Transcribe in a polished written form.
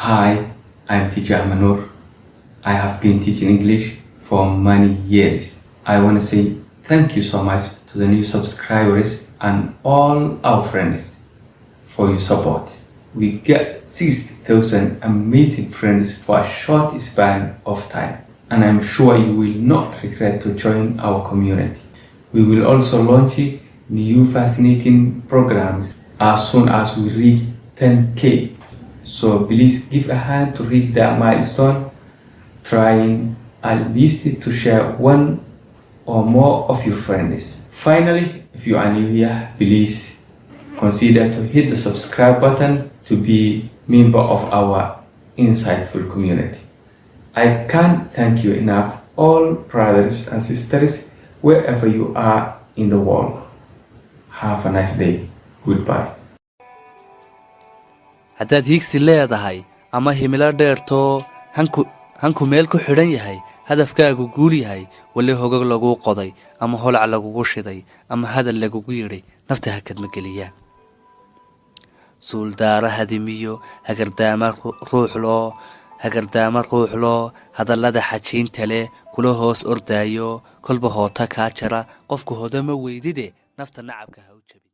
Hi, I'm teacher Amanur. I have been teaching English for many years. I want to say thank you so much to the new subscribers and all our friends for your support. We get 6,000 amazing friends for a short span of time, and I'm sure you will not regret to join our community. We will also launch new fascinating programs as soon as we reach 10K. So please give a hand to reach that milestone, trying at least to share one or more of your friends. Finally, if you are new here, please consider to hit the subscribe button to be member of our insightful community. I can't thank you enough, all brothers and sisters, wherever you are in the world. Have a nice day. Goodbye. haddaad hiigsi leedahay ama himilo dheertoo hanku meel ku xidhan yahay hadafkaagu guul yahay wali hogag laguu qoday ama holac lagugu shiday ama hadal lagugu yidhi nafta hakadma geliyaan suuldaara hadimiyo hagardaama ruux loo hadallada xajiinta leh kula hoos ordaayo kolba hoota kaa jara qofku hodama weydide nafta nacabka ha u jabi